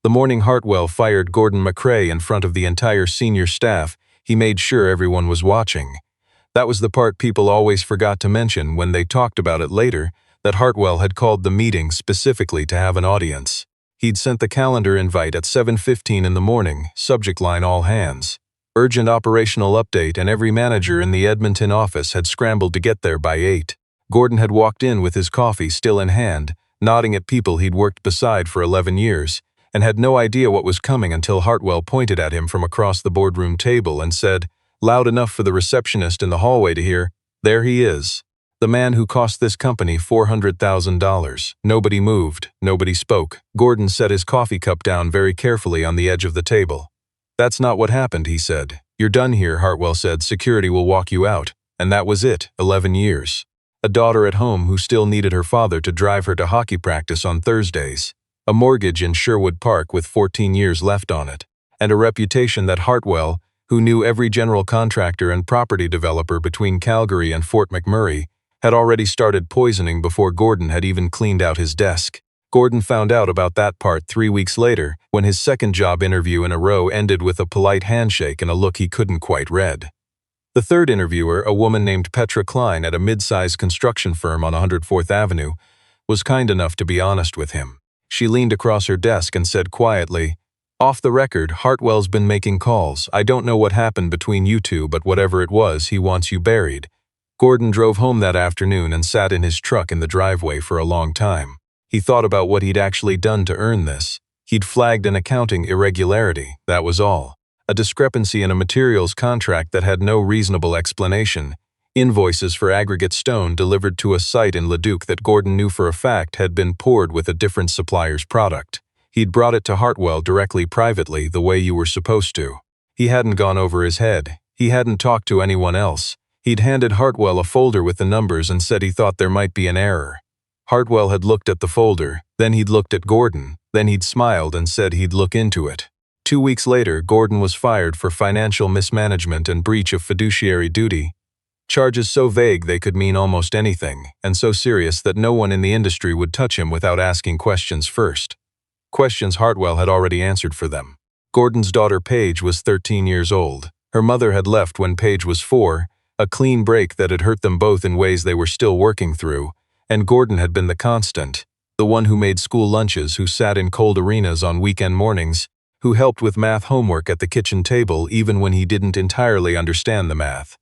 The morning Hartwell fired Gordon Macrae in front of the entire senior staff, he made sure everyone was watching. That was the part people always forgot to mention when they talked about it later, that Hartwell had called the meeting specifically to have an audience. He'd sent the calendar invite at 7:15 in the morning, subject line all hands. Urgent operational update, and every manager in the Edmonton office had scrambled to get there by 8. Gordon had walked in with his coffee still in hand, nodding at people he'd worked beside for 11 years, and had no idea what was coming until Hartwell pointed at him from across the boardroom table and said, loud enough for the receptionist in the hallway to hear, "There he is. The man who cost this company $400,000. Nobody moved, nobody spoke. Gordon set his coffee cup down very carefully on the edge of the table. "That's not what happened," he said. "You're done here," Hartwell said. "Security will walk you out." And that was it, 11 years. A daughter at home who still needed her father to drive her to hockey practice on Thursdays. A mortgage in Sherwood Park with 14 years left on it. And a reputation that Hartwell, who knew every general contractor and property developer between Calgary and Fort McMurray, had already started poisoning before Gordon had even cleaned out his desk. Gordon found out about that part 3 weeks later, when his second job interview in a row ended with a polite handshake and a look he couldn't quite read. The third interviewer, a woman named Petra Klein at a mid-sized construction firm on 104th Avenue, was kind enough to be honest with him. She leaned across her desk and said quietly, "Off the record, Hartwell's been making calls. I don't know what happened between you two, but whatever it was, he wants you buried." Gordon drove home that afternoon and sat in his truck in the driveway for a long time. He thought about what he'd actually done to earn this. He'd flagged an accounting irregularity, that was all. A discrepancy in a materials contract that had no reasonable explanation. Invoices for aggregate stone delivered to a site in Leduc that Gordon knew for a fact had been poured with a different supplier's product. He'd brought it to Hartwell directly privately, the way you were supposed to. He hadn't gone over his head. He hadn't talked to anyone else. He'd handed Hartwell a folder with the numbers and said he thought there might be an error. Hartwell had looked at the folder, then he'd looked at Gordon, then he'd smiled and said he'd look into it. 2 weeks later, Gordon was fired for financial mismanagement and breach of fiduciary duty. Charges so vague they could mean almost anything, and so serious that no one in the industry would touch him without asking questions first. Questions Hartwell had already answered for them. Gordon's daughter Paige was 13 years old. Her mother had left when Paige was 4, a clean break that had hurt them both in ways they were still working through, and Gordon had been the constant, the one who made school lunches, who sat in cold arenas on weekend mornings, who helped with math homework at the kitchen table even when he didn't entirely understand the math.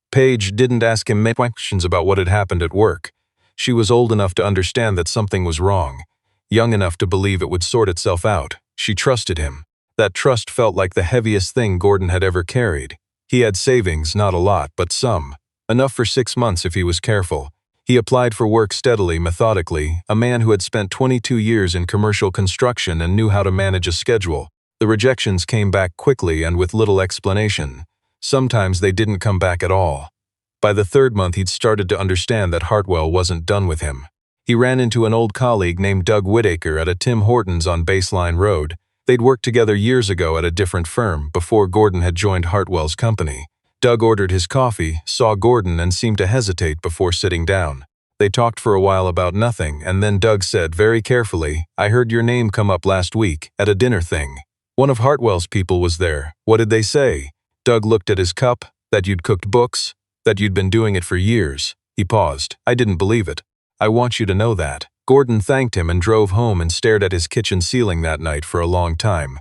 Paige didn't ask him many questions about what had happened at work. She was old enough to understand that something was wrong, young enough to believe it would sort itself out. She trusted him. That trust felt like the heaviest thing Gordon had ever carried. He had savings, not a lot, but some. Enough for 6 months if he was careful. He applied for work steadily, methodically, a man who had spent 22 years in commercial construction and knew how to manage a schedule. The rejections came back quickly and with little explanation. Sometimes they didn't come back at all. By the 3rd month he'd started to understand that Hartwell wasn't done with him. He ran into an old colleague named Doug Whitaker at a Tim Hortons on Baseline Road. They'd worked together years ago at a different firm before Gordon had joined Hartwell's company. Doug ordered his coffee, saw Gordon, and seemed to hesitate before sitting down. They talked for a while about nothing, and then Doug said very carefully, "I heard your name come up last week, at a dinner thing. One of Hartwell's people was there. What did they say?" Doug looked at his cup. "That you'd cooked books, that you'd been doing it for years." He paused. "I didn't believe it. I want you to know that." Gordon thanked him and drove home and stared at his kitchen ceiling that night for a long time.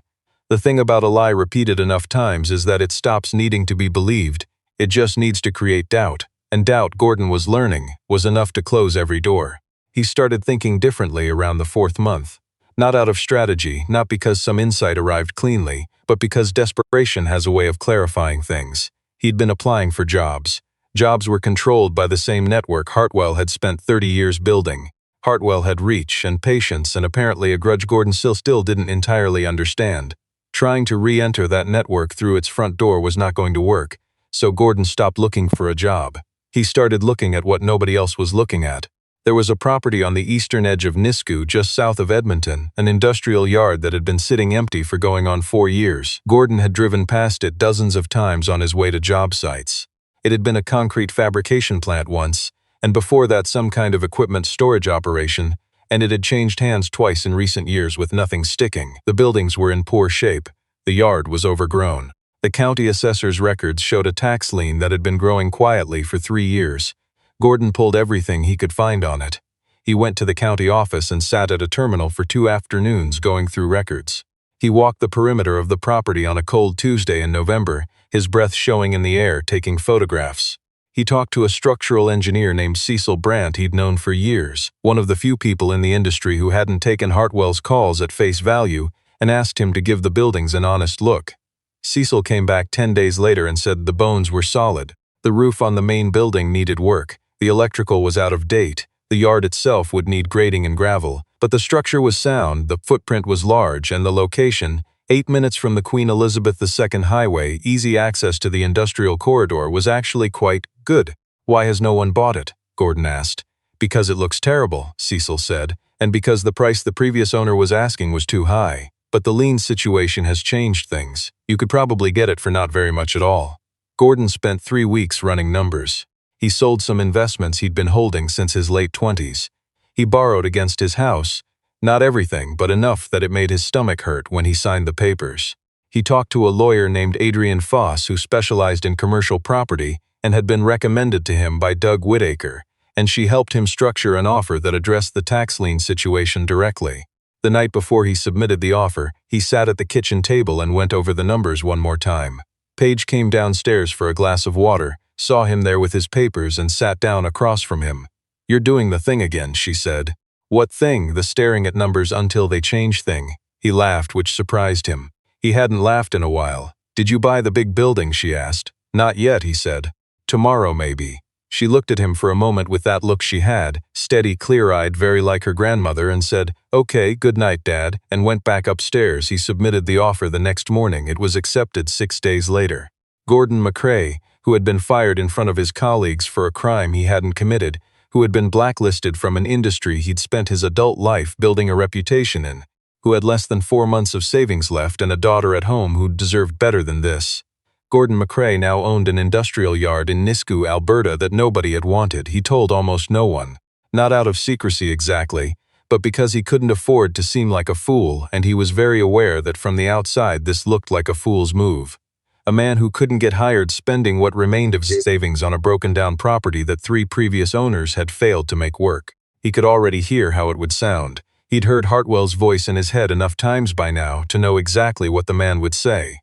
The thing about a lie repeated enough times is that it stops needing to be believed. It just needs to create doubt. And doubt, Gordon was learning, was enough to close every door. He started thinking differently around the 4th month. Not out of strategy, not because some insight arrived cleanly, but because desperation has a way of clarifying things. He'd been applying for jobs. Jobs were controlled by the same network Hartwell had spent 30 years building. Hartwell had reach and patience and apparently a grudge Gordon still didn't entirely understand. Trying to re-enter that network through its front door was not going to work, so Gordon stopped looking for a job. He started looking at what nobody else was looking at. There was a property on the eastern edge of Nisku just south of Edmonton, an industrial yard that had been sitting empty for going on 4 years. Gordon had driven past it dozens of times on his way to job sites. It had been a concrete fabrication plant once, and before that some kind of equipment storage operation, and it had changed hands twice in recent years with nothing sticking. The buildings were in poor shape. The yard was overgrown. The county assessor's records showed a tax lien that had been growing quietly for 3 years. Gordon pulled everything he could find on it. He went to the county office and sat at a terminal for 2 afternoons going through records. He walked the perimeter of the property on a cold Tuesday in November, his breath showing in the air, taking photographs. He talked to a structural engineer named Cecil Brandt he'd known for years, one of the few people in the industry who hadn't taken Hartwell's calls at face value, and asked him to give the buildings an honest look. Cecil came back 10 days later and said the bones were solid. The roof on the main building needed work, the electrical was out of date, the yard itself would need grading and gravel, but the structure was sound, the footprint was large, and the location, 8 minutes from the Queen Elizabeth II Highway, easy access to the industrial corridor, was actually quite good. Why has no one bought it? Gordon asked. Because it looks terrible, Cecil said, and because the price the previous owner was asking was too high. But the lien situation has changed things. You could probably get it for not very much at all. Gordon spent 3 weeks running numbers. He sold some investments he'd been holding since his late 20s. He borrowed against his house. Not everything, but enough that it made his stomach hurt when he signed the papers. He talked to a lawyer named Adrian Foss who specialized in commercial property and had been recommended to him by Doug Whitaker, and she helped him structure an offer that addressed the tax lien situation directly. The night before he submitted the offer, he sat at the kitchen table and went over the numbers one more time. Paige came downstairs for a glass of water, saw him there with his papers, and sat down across from him. "You're doing the thing again," she said. "What thing?" "The staring at numbers until they change thing." He laughed, which surprised him. He hadn't laughed in a while. "Did you buy the big building?" she asked. "Not yet," he said. "Tomorrow, maybe." She looked at him for a moment with that look she had, steady, clear-eyed, very like her grandmother, and said, "Okay, good night, Dad," and went back upstairs. He submitted the offer the next morning. It was accepted 6 days later. Gordon Macrae, who had been fired in front of his colleagues for a crime he hadn't committed, who had been blacklisted from an industry he'd spent his adult life building a reputation in, who had less than 4 months of savings left and a daughter at home who deserved better than this. Gordon Macrae now owned an industrial yard in Nisku, Alberta that nobody had wanted. He told almost no one. Not out of secrecy exactly, but because he couldn't afford to seem like a fool, and he was very aware that from the outside this looked like a fool's move. A man who couldn't get hired spending what remained of his savings on a broken-down property that 3 previous owners had failed to make work. He could already hear how it would sound. He'd heard Hartwell's voice in his head enough times by now to know exactly what the man would say.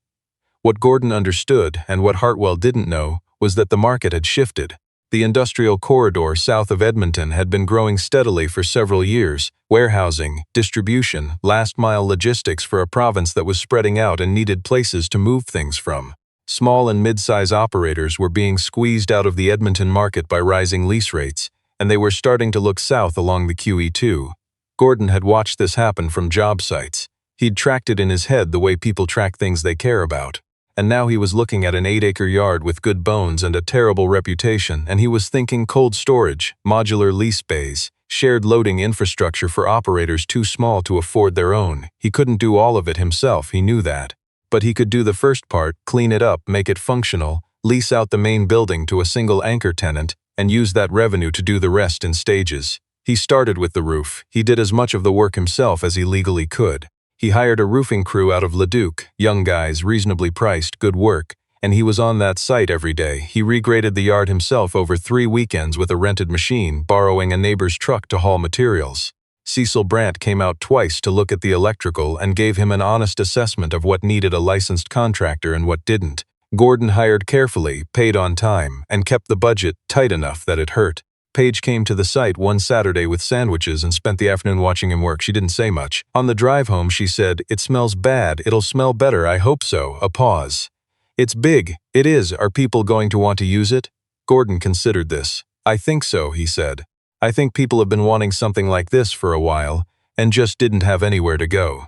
What Gordon understood, and what Hartwell didn't know, was that the market had shifted. The industrial corridor south of Edmonton had been growing steadily for several years, warehousing, distribution, last-mile logistics for a province that was spreading out and needed places to move things from. Small and mid-size operators were being squeezed out of the Edmonton market by rising lease rates, and they were starting to look south along the QE2. Gordon had watched this happen from job sites. He'd tracked it in his head the way people track things they care about. And now he was looking at an 8-acre yard with good bones and a terrible reputation, and he was thinking cold storage, modular lease bays, shared loading infrastructure for operators too small to afford their own. He couldn't do all of it himself, he knew that. But he could do the first part, clean it up, make it functional, lease out the main building to a single anchor tenant, and use that revenue to do the rest in stages. He started with the roof. He did as much of the work himself as he legally could. He hired a roofing crew out of Leduc, young guys, reasonably priced, good work, and he was on that site every day. He regraded the yard himself over 3 weekends with a rented machine, borrowing a neighbor's truck to haul materials. Cecil Brandt came out twice to look at the electrical and gave him an honest assessment of what needed a licensed contractor and what didn't. Gordon hired carefully, paid on time, and kept the budget tight enough that it hurt. Paige came to the site one Saturday with sandwiches and spent the afternoon watching him work. She didn't say much. On the drive home, she said, "It smells bad. It'll smell better. I hope so." A pause. "It's big." "It is. Are people going to want to use it?" Gordon considered this. "I think so," he said. "I think people have been wanting something like this for a while, and just didn't have anywhere to go."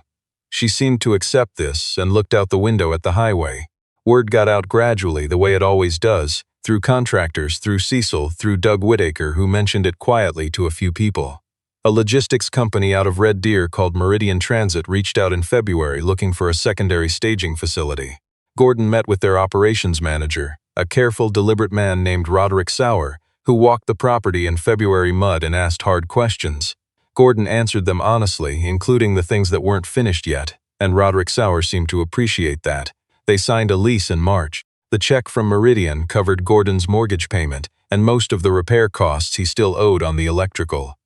She seemed to accept this and looked out the window at the highway. Word got out gradually, the way it always does, through contractors, through Cecil, through Doug Whitaker, who mentioned it quietly to a few people. A logistics company out of Red Deer called Meridian Transit reached out in February looking for a secondary staging facility. Gordon met with their operations manager, a careful, deliberate man named Roderick Sauer, who walked the property in February mud and asked hard questions. Gordon answered them honestly, including the things that weren't finished yet, and Roderick Sauer seemed to appreciate that. They signed a lease in March. The check from Meridian covered Gordon's mortgage payment and most of the repair costs he still owed on the electrical.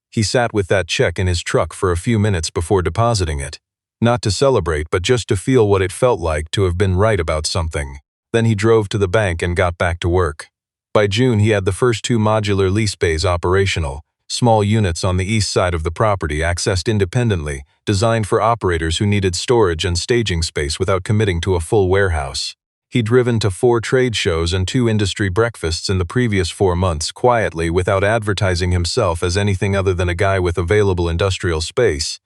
He sat with that check in his truck for a few minutes before depositing it. Not to celebrate, but just to feel what it felt like to have been right about something. Then he drove to the bank and got back to work. By June, he had the first 2 modular lease bays operational, small units on the east side of the property accessed independently, designed for operators who needed storage and staging space without committing to a full warehouse. He'd driven to 4 trade shows and 2 industry breakfasts in the previous 4 months quietly without advertising himself as anything other than a guy with available industrial space.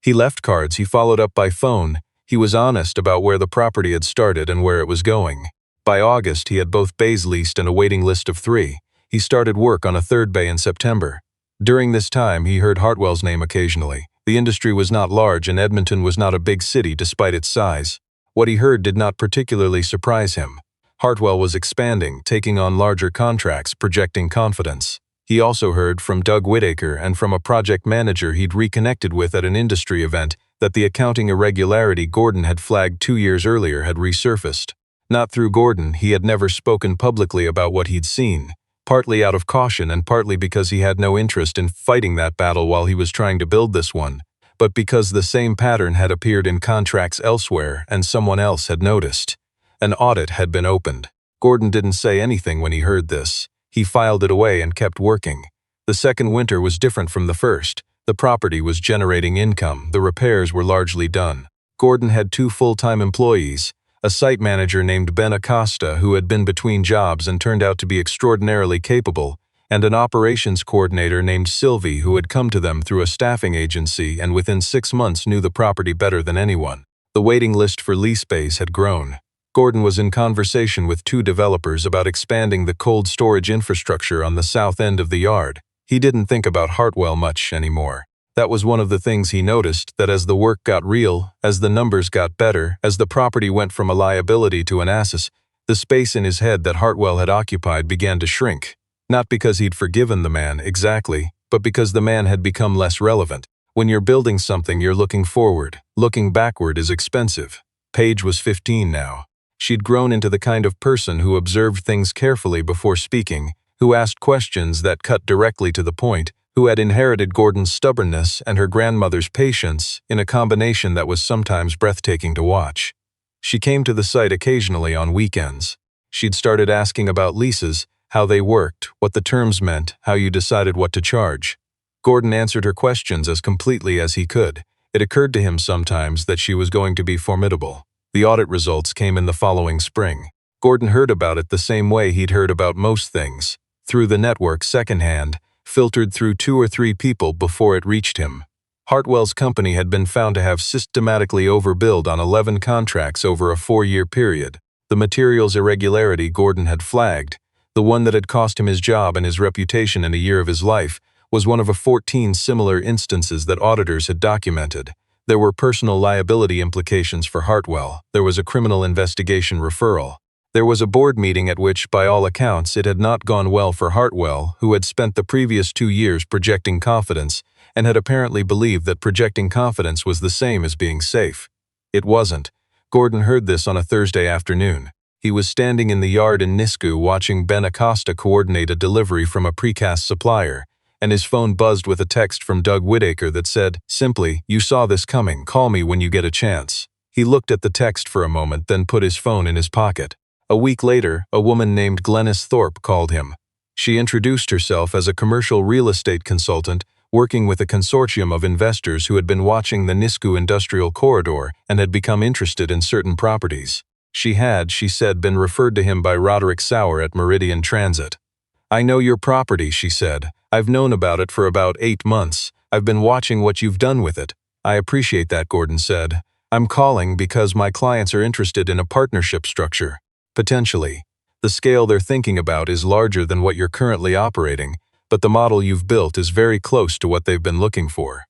He left cards he followed up by phone. He was honest about where the property had started and where it was going. By August, he had both bays leased and a waiting list of 3. He started work on a 3rd bay in September. During this time, he heard Hartwell's name occasionally. The industry was not large and Edmonton was not a big city despite its size. What he heard did not particularly surprise him. Hartwell was expanding, taking on larger contracts, projecting confidence. He also heard from Doug Whitaker and from a project manager he'd reconnected with at an industry event that the accounting irregularity Gordon had flagged 2 years earlier had resurfaced. Not through Gordon, he had never spoken publicly about what he'd seen, partly out of caution and partly because he had no interest in fighting that battle while he was trying to build this one, but because the same pattern had appeared in contracts elsewhere and someone else had noticed. An audit had been opened. Gordon didn't say anything when he heard this. He filed it away and kept working. The second winter was different from the first. The property was generating income. The repairs were largely done. Gordon had 2 full-time employees, a site manager named Ben Acosta who had been between jobs and turned out to be extraordinarily capable, and an operations coordinator named Sylvie who had come to them through a staffing agency and within 6 months knew the property better than anyone. The waiting list for lease space had grown. Gordon was in conversation with 2 developers about expanding the cold storage infrastructure on the south end of the yard. He didn't think about Hartwell much anymore. That was one of the things he noticed, that as the work got real, as the numbers got better, as the property went from a liability to an asset, the space in his head that Hartwell had occupied began to shrink. Not because he'd forgiven the man, exactly, but because the man had become less relevant. When you're building something, you're looking forward. Looking backward is expensive. Paige was 15 now. She'd grown into the kind of person who observed things carefully before speaking, who asked questions that cut directly to the point, who had inherited Gordon's stubbornness and her grandmother's patience in a combination that was sometimes breathtaking to watch. She came to the site occasionally on weekends. She'd started asking about leases, how they worked, what the terms meant, how you decided what to charge. Gordon answered her questions as completely as he could. It occurred to him sometimes that she was going to be formidable. The audit results came in the following spring. Gordon heard about it the same way he'd heard about most things, through the network secondhand, filtered through 2 or 3 people before it reached him. Hartwell's company had been found to have systematically overbilled on 11 contracts over a 4-year period. The materials irregularity Gordon had flagged, the one that had cost him his job and his reputation in a year of his life, was one of 14 similar instances that auditors had documented. There were personal liability implications for Hartwell. There was a criminal investigation referral. There was a board meeting at which, by all accounts, it had not gone well for Hartwell, who had spent the previous 2 years projecting confidence and had apparently believed that projecting confidence was the same as being safe. It wasn't. Gordon heard this on a Thursday afternoon. He was standing in the yard in Nisku watching Ben Acosta coordinate a delivery from a precast supplier, and his phone buzzed with a text from Doug Whitaker that said, simply, "You saw this coming, call me when you get a chance." He looked at the text for a moment, then put his phone in his pocket. A week later, a woman named Glennis Thorpe called him. She introduced herself as a commercial real estate consultant working with a consortium of investors who had been watching the Nisku industrial corridor and had become interested in certain properties. She had, she said, been referred to him by Roderick Sauer at Meridian Transit. "I know your property," she said. "I've known about it for about 8 months. I've been watching what you've done with it." "I appreciate that," Gordon said. "I'm calling because my clients are interested in a partnership structure. Potentially. The scale they're thinking about is larger than what you're currently operating, but the model you've built is very close to what they've been looking for."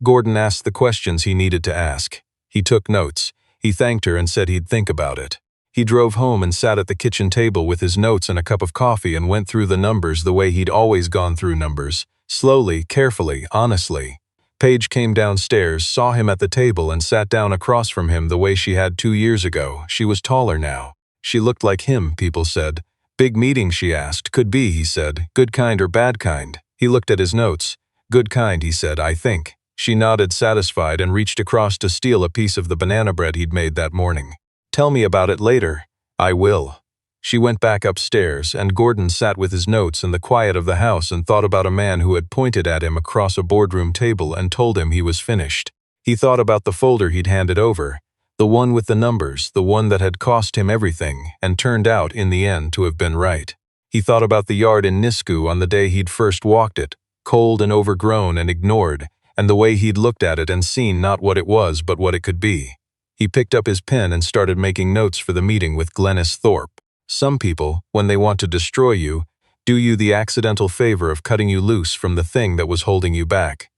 Gordon asked the questions he needed to ask. He took notes. He thanked her and said he'd think about it. He drove home and sat at the kitchen table with his notes and a cup of coffee and went through the numbers the way he'd always gone through numbers, Slowly, carefully, honestly. Paige came downstairs, saw him at the table and sat down across from him the way she had 2 years ago. She was taller now. She looked like him, people said. Big meeting, she asked. Could be, he said. Good kind or bad kind? He looked at his notes. Good kind, he said, I think. She nodded, satisfied, and reached across to steal a piece of the banana bread he'd made that morning. Tell me about it later. I will. She went back upstairs, and Gordon sat with his notes in the quiet of the house and thought about a man who had pointed at him across a boardroom table and told him he was finished. He thought about the folder he'd handed over, the one with the numbers, the one that had cost him everything and turned out, in the end, to have been right. He thought about the yard in Nisku on the day he'd first walked it, cold and overgrown and ignored, and the way he'd looked at it and seen not what it was but what it could be. He picked up his pen and started making notes for the meeting with Glennis Thorpe. Some people, when they want to destroy you, do you the accidental favor of cutting you loose from the thing that was holding you back.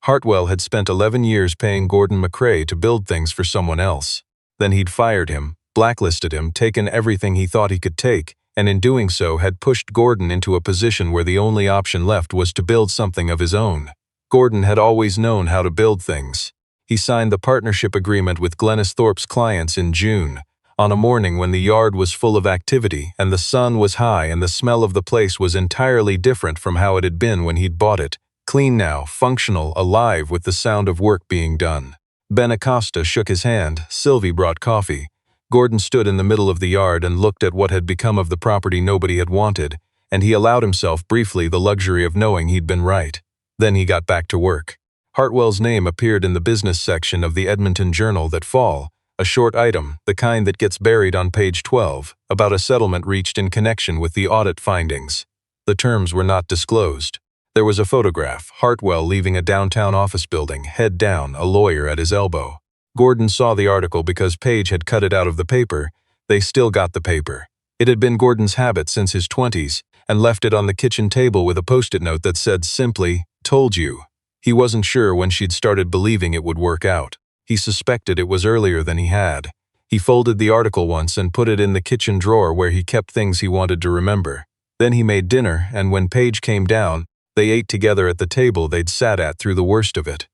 Hartwell had spent 11 years paying Gordon Macrae to build things for someone else. Then he'd fired him, blacklisted him, taken everything he thought he could take, and in doing so had pushed Gordon into a position where the only option left was to build something of his own. Gordon had always known how to build things. He signed the partnership agreement with Glennis Thorpe's clients in June, on a morning when the yard was full of activity and the sun was high and the smell of the place was entirely different from how it had been when he'd bought it, clean now, functional, alive with the sound of work being done. Ben Acosta shook his hand. Sylvie brought coffee. Gordon stood in the middle of the yard and looked at what had become of the property nobody had wanted, and he allowed himself briefly the luxury of knowing he'd been right. Then he got back to work. Hartwell's name appeared in the business section of the Edmonton Journal that fall, a short item, the kind that gets buried on page 12, about a settlement reached in connection with the audit findings. The terms were not disclosed. There was a photograph, Hartwell leaving a downtown office building, head down, a lawyer at his elbow. Gordon saw the article because Paige had cut it out of the paper. They still got the paper. It had been Gordon's habit since his 20s, and left it on the kitchen table with a post-it note that said simply, "Told you." He wasn't sure when she'd started believing it would work out. He suspected it was earlier than he had. He folded the article once and put it in the kitchen drawer where he kept things he wanted to remember. Then he made dinner, and when Paige came down, they ate together at the table they'd sat at through the worst of it.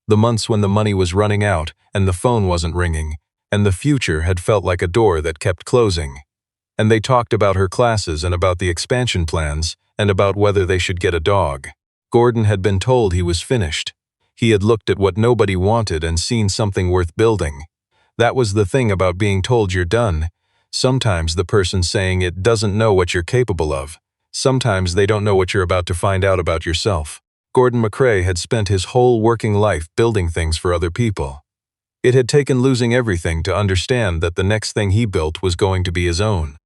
The months when the money was running out and the phone wasn't ringing, and the future had felt like a door that kept closing. And they talked about her classes and about the expansion plans and about whether they should get a dog. Gordon had been told he was finished. He had looked at what nobody wanted and seen something worth building. That was the thing about being told you're done. Sometimes the person saying it doesn't know what you're capable of. Sometimes they don't know what you're about to find out about yourself. Gordon Macrae had spent his whole working life building things for other people. It had taken losing everything to understand that the next thing he built was going to be his own.